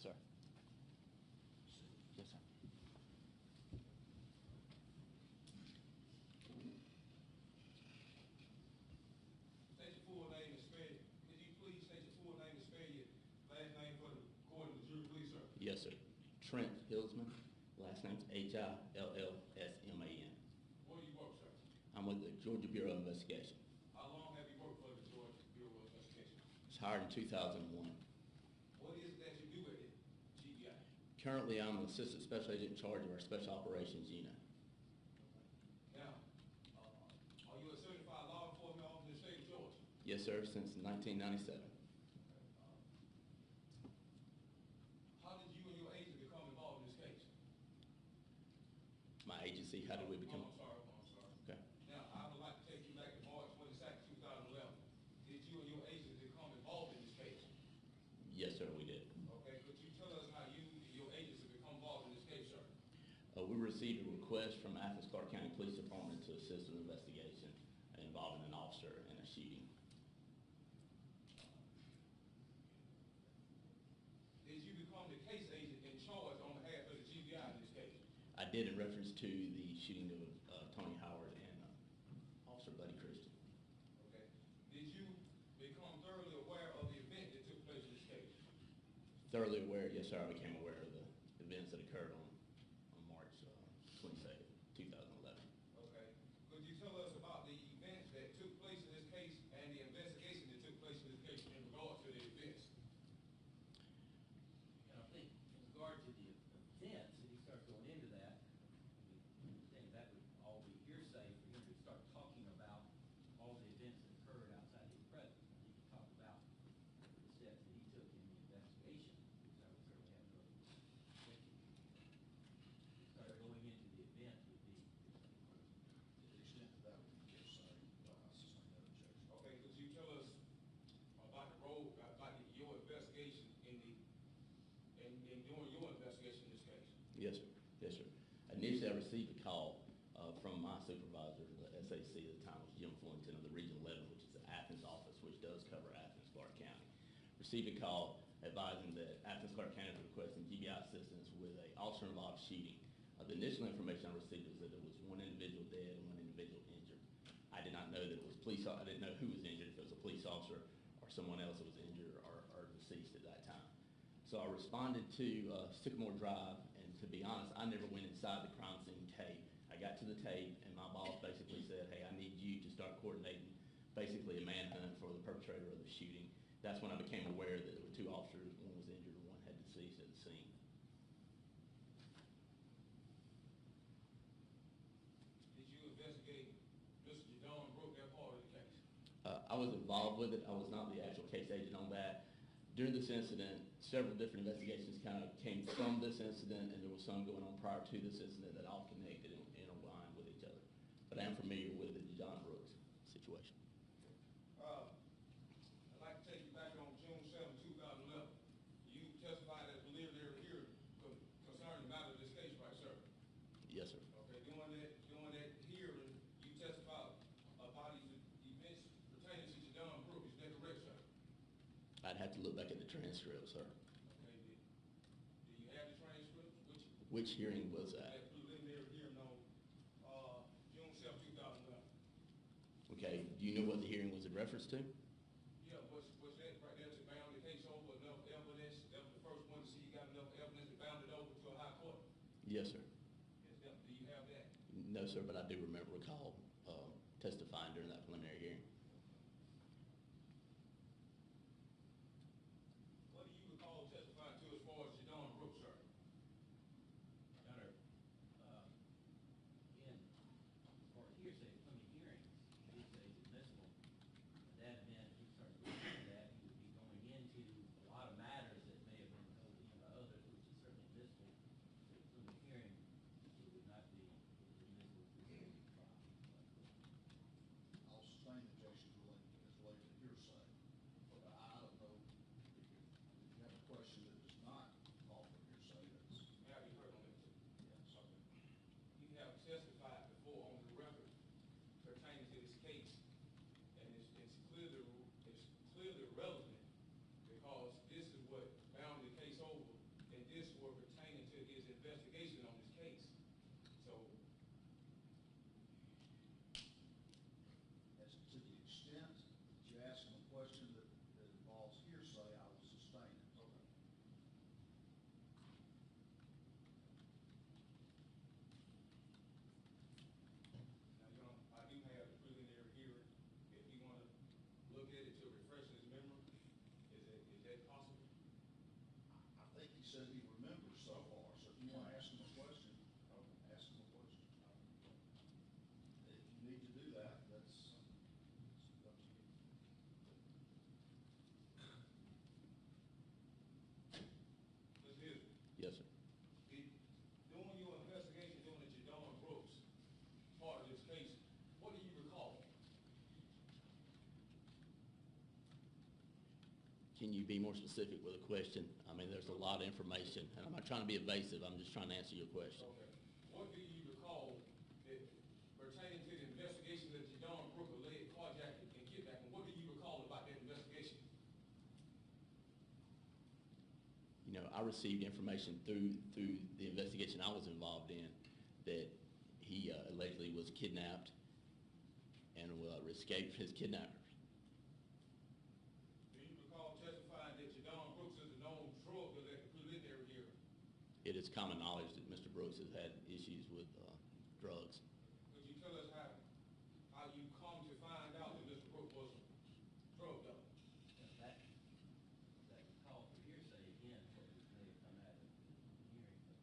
sir. Yes, sir. State your full name and spell it. Could you please state your full name and spell your last name for the court and the jury, please, sir? Yes, sir. Trent Hillsman. Last name's Hillsman. Where do you work, sir? I'm with the Georgia Bureau of Investigation. How long have you worked for the Georgia Bureau of Investigation? I was hired in 2001. What is it that you do at the GBI? Currently, I'm an assistant special agent in charge of our special operations unit. Now, are you a certified law enforcement officer in the state of Georgia? Yes, sir, since 1997. How did you and your agent become involved in this case? My agency, how did we become? I'm sorry. Okay. Now, I would like to take you back to March 22nd, 2011. Did you and your agent become involved in this case? Yes, sir, we did. Okay, could you tell us how you and your agents have become involved in this case, sir? We received a request from Athens County Police Department to assist with an investigation involving an officer in a shooting. Did you become the case agent in charge on behalf of the GBI in this case? I did in reference to the shooting of Tony Howard and Officer Buddy Christian. Okay. Did you become thoroughly aware of the event that took place in this case? Thoroughly aware, yes, sir. I became aware of the events that occurred on March 22nd, 2011. Okay. Could you tell us about the events that took place in this case and the investigation that took place in this case in regard to the events? And I think in regard to the events, if you start going into that, I think that would all be hearsay for him to start talking about all the events that occurred outside his presence. He could talk about the steps that he took in the investigation, which I would certainly have no thinking. Start going into the event would be. To the extent that that would be hearsay, I sustain that objection. Okay, could you tell us about the role, about your investigation in doing your investigation in this case? Yes, sir. Yes, sir. Initially, I received a call from my supervisor, the SAC at the time was Jim Fullington of the Region 11, which is the Athens office, which does cover Athens, Clark County. Received a call advising that Athens, Clark County was requesting GBI assistance with an officer-involved shooting. The initial information I received was that there was one individual dead and one individual injured. I did not know that it was police. I didn't know who was injured, if it was a police officer or someone else that was injured or deceased at that time. So I responded to Sycamore Drive, and to be honest, I never went inside the crime scene tape. I got to the tape, and my boss basically said, hey, I need you to start coordinating basically a manhunt for the perpetrator of the shooting. That's when I became aware that there were two officers, one was injured and one had deceased at the scene. Did you investigate Mr. Jadon Brooke, that part of the case? I was involved with it. I was not the actual case agent on that. During this incident, several different investigations kind of came from this incident, and there was some going on prior to this incident that all connected and intertwined with each other. But I am familiar with the John Brooks situation. I'd like to take you back on June 7, 2011. You testified at a preliminary hearing concerning the matter of this case, right, sir? Yes, sir. Okay, during that hearing, you testified about these events pertaining to Jadon Brooke. Is that correct, sir? I'd have to look back at the transcript, sir. Okay, do you have the transcript? Which hearing was that? That preliminary hearing on June 7, 2011. Okay, do you know what the hearing was in reference to? Yeah, was that right there to bound the case over enough evidence? That was the first one to see you got enough evidence to bound it over to a high court? Yes, sir. Yes, do you have that? No, sir, but I do recall testifying during that preliminary hearing. What do you recall testifying to as far as Jadon Brooks, sir? Your Honor, again, for hearsay from the hearings, hearsay is admissible. That meant if he started looking at that, he would be going into a lot of matters that may have been told to him by others, which is certainly admissible from the hearing. It would not be admissible for the trial. I'll sustain the investigation on this case. So, As to the extent that you ask him a question that involves hearsay, I will sustain it. okay. Now, Your Honor, I do have the preliminary hearing. If you want to look at it to refresh his memory, is that possible? I think he said he remembers so far, so if you want to ask him a question, ask him a question. If you need to do that, that's up to you. Ms. Hill, Yes, sir. during your investigation, during the Jadon Brooks part of this case, what do you recall? Can you be more specific with a question? I mean, there's a lot of information, and I'm not trying to be evasive, I'm just trying to answer your question. Okay. What do you recall that pertaining to the investigation that Jadon Brooks alleged carjacking and kidnapping? What do you recall about that investigation? You know, I received information through the investigation I was involved in that he allegedly was kidnapped and escaped his kidnappers. Do you recall testifying that Jadon Brooks is a known drug dealer at the preliminary hearing? It is common knowledge that Mr. Brooks has had issues with drugs. Could you tell us how you come to find out that Mr. Brooks was a drug dealer? That call for hearsay again, what may have come out of the hearing, but,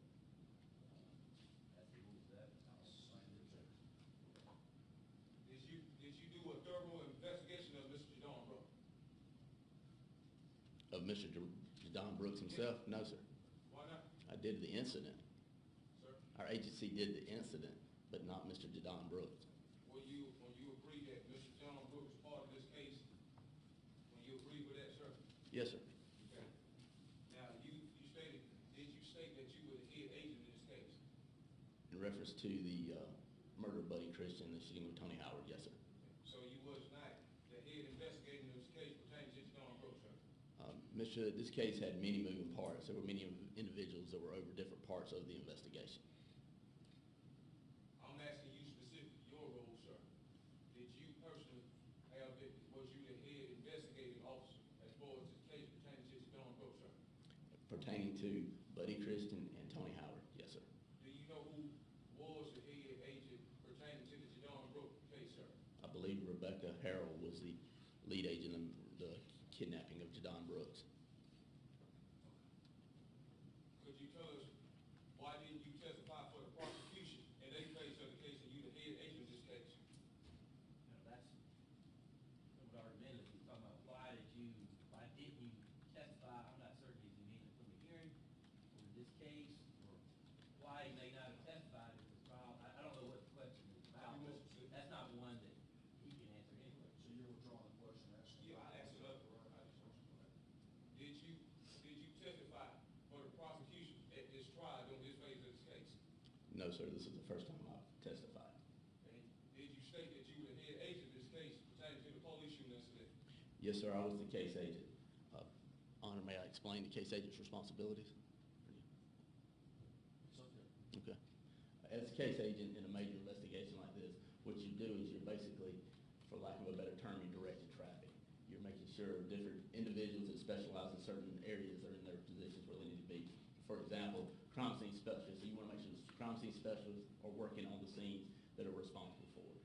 that's the rules of evidence. I'll sustain it. Did you do a thorough investigation of Mr. Jadon Brooks? Of Mr. Jadon Brooks himself? No, sir. Why not, I did the incident. sir? Our agency did the incident, but not Mr. Jadon Brooks. When you agree that Mr. Jadon Brooks is part of this case, when you agree with that, sir? Yes, sir. Okay. Now, did you state that you were the head agent in this case? In reference to the murder of Buddy Christian and the shooting of Tony Howard, yes, sir. So you was not the head investigating this case pertaining to Jadon Brooks, sir? This case had many moving parts. There were many individuals that were over different parts of the investigation. I'm asking you specifically your role, sir. Did you personally was you the head investigating officer as far as this case pertaining to Jadon Brooks, sir? Pertaining to Buddy Christian and Tony Howard, yes, sir. Do you know who was the head agent pertaining to the Jadon Brooks case, sir? I believe Rebecca Harrell was the lead agent in the kidnapping of Jadon Brooks. Could you tell us why didn't you testify for the prosecution in their phase of the case and you the head agent in this case? You know, that's somewhat argumentative. He's talking about why didn't you testify? I'm not certain if you mean it from the hearing or in this case, or why he may not have testified at the trial. I don't know what the question is about, Be more but specific. that's not one that he can answer anyway. So you're withdrawing the question, asking. Yeah, I asked it up. Did you testify for the prosecution at this trial during this phase of this case? No, sir, this is the first time I've testified. And did you state that you were the head agent in this case pertaining to the police shooting incident? Yes, sir, I was the case agent. Honor, may I explain the case agent's responsibilities? It's okay. Okay. As a case agent in a major investigation like this, what you do is you're basically, for lack of a better term, you're directing traffic. You're making sure different individuals that specialize in certain areas are in their positions where they need to be. For example, crime scene specialists, so you want to make sure the crime scene specialists are working on the scenes that are responsible for it.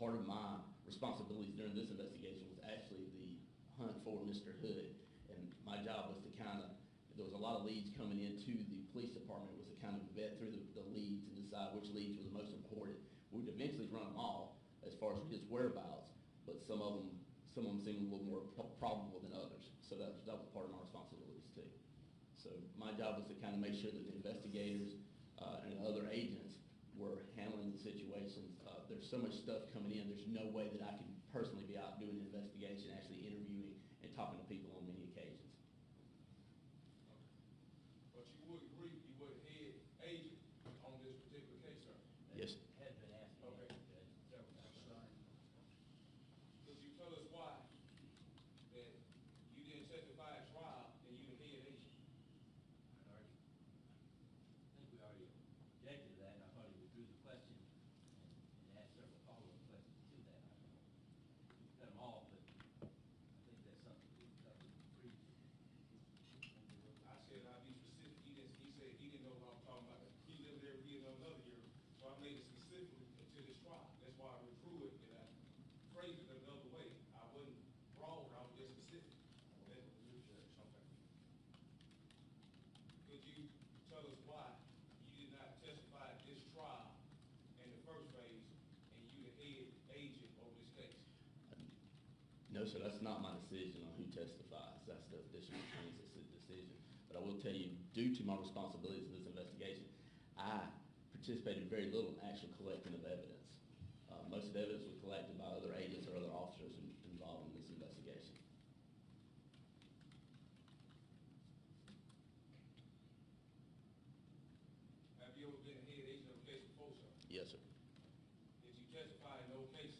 Part of my responsibilities during this investigation was actually the hunt for Mr. Hood. And my job was to there was a lot of leads coming into the police department, was to kind of vet through the leads and decide which leads were the most important. We would eventually run them all as far as his whereabouts, but some of them seemed a little more probable than others. So that was part of my responsibilities too. So my job was to kind of make sure that the investigators and other agents were handling the situations. There's so much stuff coming in, there's no way that I can personally be out doing an investigation, actually interviewing and talking to people on many occasions. But you would agree you were the head agent on this particular case, sir? Yes. Had been asked to Okay. answer that several times. Could you tell us why that you didn't testify at trial and you the head agent? I think we tell us why you did not testify at this trial in the first phase, and you the head agent over this case? No, sir, that's not my decision on who testifies. That's the district attorney's decision. But I will tell you, due to my responsibilities in this investigation, I participated very little in actual collecting of evidence. Most of the evidence was collected by other agents or other officers involved in this investigation. Have you ever been a head agent of a case before, sir? Yes, sir. Did you testify in those cases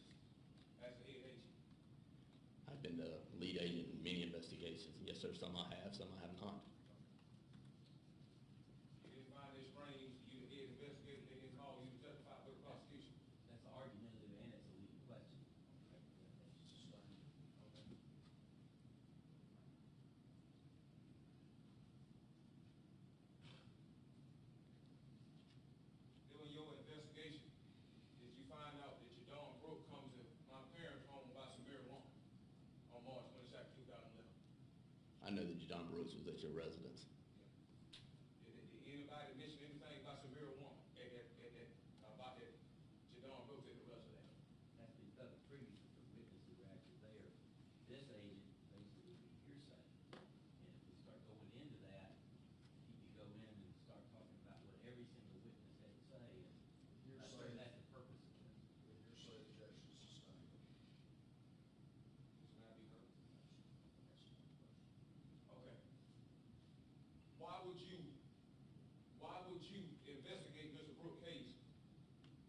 as a head agent? I've been the lead agent in many investigations. Yes, sir, some I have, some I have not. You didn't find it strange, you the head investigator, they didn't call you to testify for the prosecution? That's argumentative and it's a legal question. During your investigation, did you find out that your Dawn Brooke comes to my parents' home and buy some marijuana on March 22nd, 2011? I know that John Brooks was at your residence. Did anybody mention anything about some marijuana about that Jadon Brooks at the residence? That's because the previous witnesses were actually there. This agent basically would be hearsay. And if we start going into that, he could go in and start talking about what every single witness had to say. And that's Hearsay. that's the purpose of this. The hearsay objection sustained. Can I be heard? That's one question. Okay. Why would you investigate Mr. Brooks' case?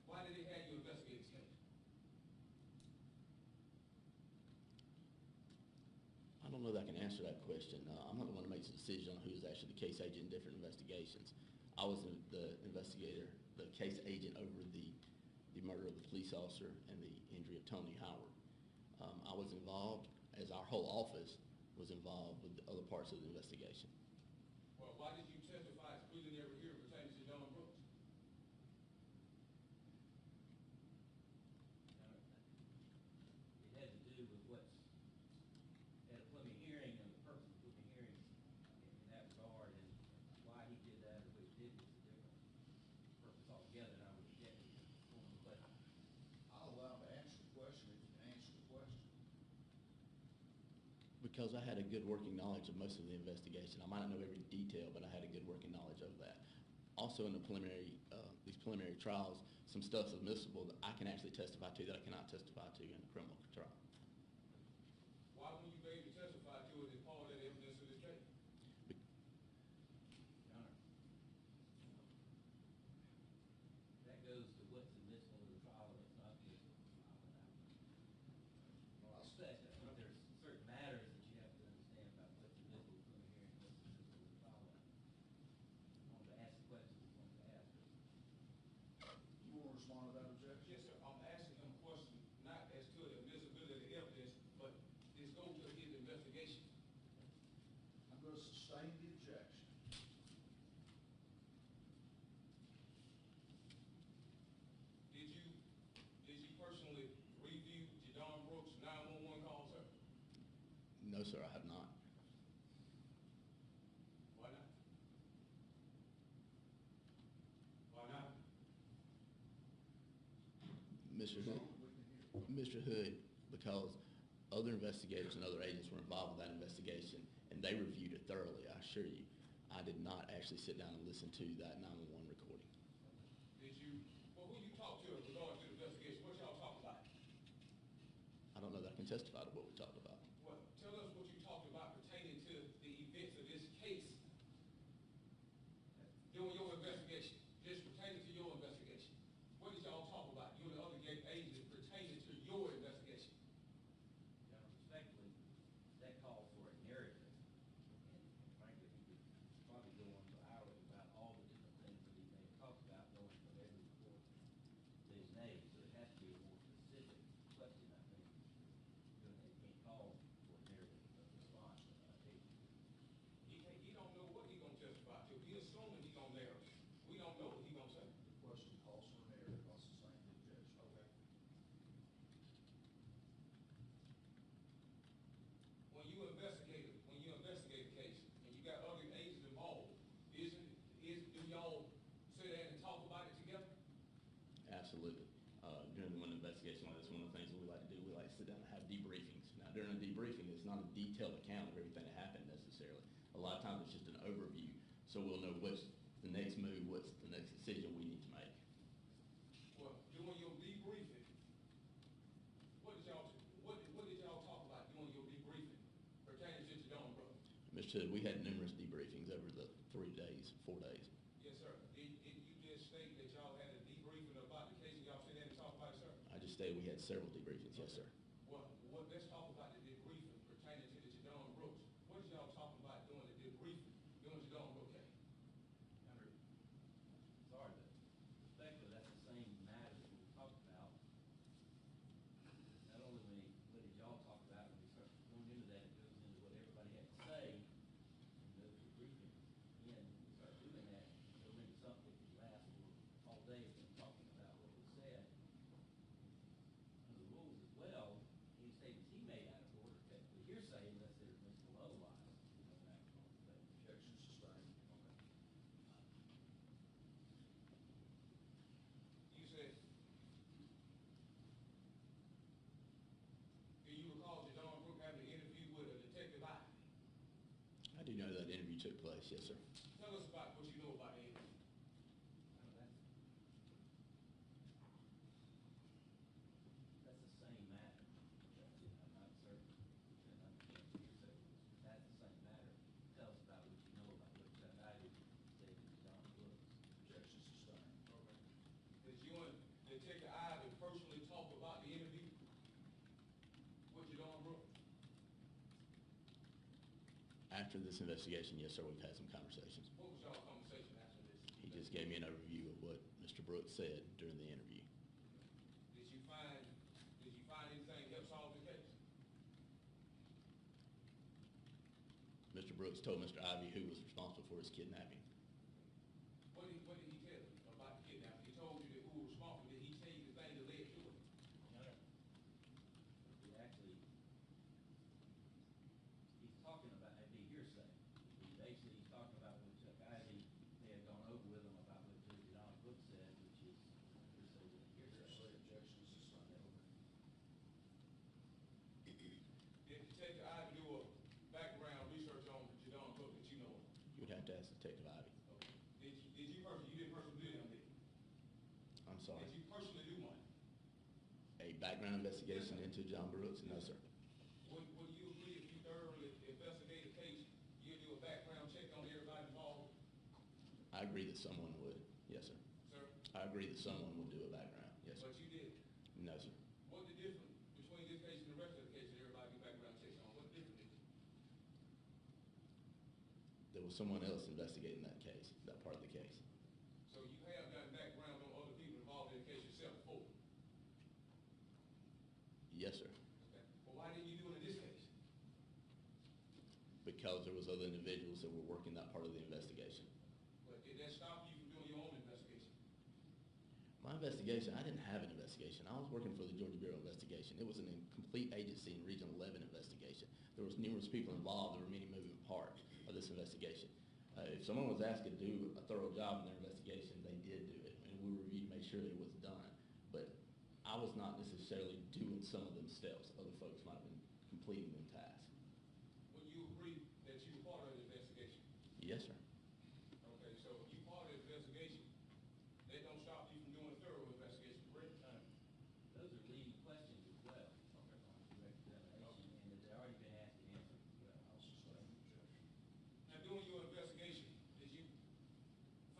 Why did they have you investigate his case? I don't know that I can answer that question. I'm not the one that makes the decision on who is actually the case agent in different investigations. I was the investigator, the case agent over the murder of the police officer and the injury of Tony Howard. I was involved, as our whole office was involved with the other parts of the investigation. Well, why did you testify as preliminary here pertaining to Jadon Brooks? It had to do with what's at a preliminary hearing and the purpose of the preliminary hearing in that regard, and why he did that or what he did was a different purpose altogether, and I would object to the form, but I'll allow him to answer the question if you can answer the question. Because I had a good working knowledge of most of the investigation. I might not know every detail, but I had a good working knowledge of that. Also in the these preliminary trials, some stuff's admissible that I can actually testify to that I cannot testify to in a criminal trial. Why wouldn't you be able to testify to it as part of that evidence of this case? Your Honor, that goes to what's admissible in the trial and what's not admissible in the trial. And I respect that, but there's certain matters that you have to understand about what's admissible in the hearing, what's admissible in the trial. I wanted to ask the questions I wanted to ask. You want to respond to that objection? Yes, sir. I'm asking him a question, not as to the admissibility of the evidence, but this goes to his investigation. I'm going to sustain the objection. Did you personally review Jadon Brooks' 911 call, sir? No, sir, I have not. Why not? Why not? Mr. So Hood, we can hear. Mr. Hood, because other investigators and other agents were involved with that investigation, and they reviewed it thoroughly, I assure you. I did not actually sit down and listen to that 911 recording. Did you, well, who you talked to in regards to the investigation? What y'all talked about? I don't know that I can testify to what we talked about. Well, tell us what you talked about pertaining to the events of this case during your investigation, just pertaining to your investigation. What did y'all talk about, you and the other agents pertaining to your investigation? Your Honor, respectfully, that calls for a narrative. And frankly, he could probably go on for hours about all the different things that he may have talked about going from every report that he's made. So it has to be a more specific question, I think. It can't call for a narrative response. He don't know what he gonna testify to. He assuming he gonna narrate. We don't know what he gonna say. The question calls for a narrative. I'll sustain the objection. Okay. When you investigate a case and you got other agents involved, do sit down and have debriefings. Now, during a debriefing, it's not a detailed account of everything that happened necessarily. A lot of times, it's just an overview, so we'll know what's the next move, what's the next decision we need to make. Well, during your debriefing, what did y'all talk about during your debriefing pertaining to your own brother? Mr. Hood, we had numerous debriefings over the 4 days. Yes, sir. Didn't you just state that y'all had a debriefing about the case and y'all sit down and talk about it, sir? I just stated we had several debriefings, yes, sir. Well, let's talk about the debriefing pertaining to the Jadon Brooks. What did y'all talk about during the debriefing during the Jadon Brooks case? Under, sorry, but respectfully, that's the same matter that we talked about. Not only what did y'all talk about, when we start going into that, it goes into what everybody had to say in those debriefings. Again, when we start doing that, it'll make something that could last all day if we're talking about what was said. Under the rules as well, any statements he made out of order, technically hearsay unless they're admissible otherwise. Objection sustained. You said, do you recall Jadon Brooks having an interview with a detective I? I do know that interview took place, yes, sir. Tell us about what you know about the interview. That's the same matter. I'm not certain. I understand what you're saying. That's the same matter. Tell us about what you know about what Chuck Ivy stated to John Brooks. Objection sustained. Okay. Did you and Detective Ivy personally talk about the interview with Jadon Brooks? After this investigation, yes, sir, we've had some conversations. What was y'all conversation after this? He just gave me an overview of what Mr. Brooks said during the interview. Did you find anything help solve the case? Mr. Brooks told Mr. Ivy who was responsible for his kidnapping. What did he tell you about the kidnapping? He told you that who was responsible. Did he tell you the thing that led to it? He actually, he's talking about, it'd be hearsay. Basically, he's talking about what Chuck Ivy, they had gone over with him about what John Brooks said, which is hearsay with hearsay. Objection sustained. Did Detective Ivy do a background research on Jadon Brooks that you know of? You would have to ask Detective Ivy. Okay. You didn't personally do them, did you? I'm sorry. Did you personally do one? A background investigation into John Brooks? No, sir. Would you agree if you thoroughly investigate a case, you'd do a background check on everybody involved? I agree that someone would. Yes, sir. Sir? I agree that someone would do a background. Yes, sir. But you did. No, sir. What's the difference between this case and the rest of the case that everybody do background checks on? What's the difference? There was someone else investigating that case, that part of the case. So you have done background on other people involved in the case yourself before? Yes, sir. Okay. Well, why didn't you do it in this case? Because there was other individuals that were working that part of the investigation. But did that stop you from doing your own investigation? My investigation, I didn't have an investigation. I was working for the Georgia Bureau of Investigation. It was a complete agency and Region 11 investigation. There was numerous people involved. There were many moving parts of this investigation. If someone was asked to do a thorough job in their investigation, they did do it, and we reviewed to make sure it was done. But I was not necessarily doing some of them steps. Other folks might have been completing them tasks. Would you agree that you were part of the investigation? Yes, sir. Okay, so if you part of the investigation, that don't stop you from doing a thorough investigation, correct? Those are leading questions as well. Okay. On direct examination, and that they've already been asked and answered as well. I'll sustain the objection. Now, during your investigation, did you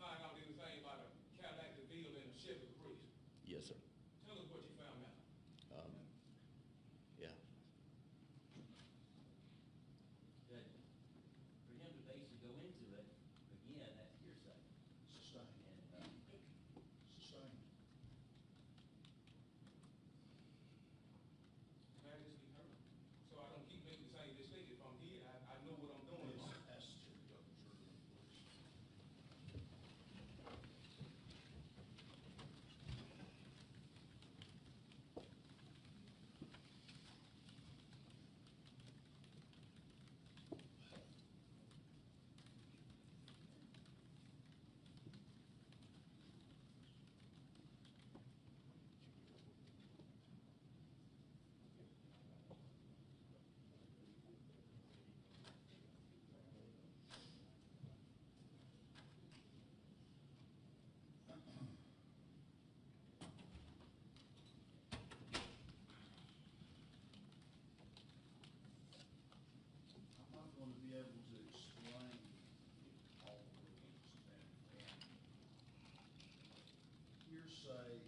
find out anything about a Cadillac DeVille and a Chevy Caprice? Yes, sir. Tell us what you found out. Yeah. Judge, for him to basically go into it, I'm not going to be able to explain all the rules and hearsay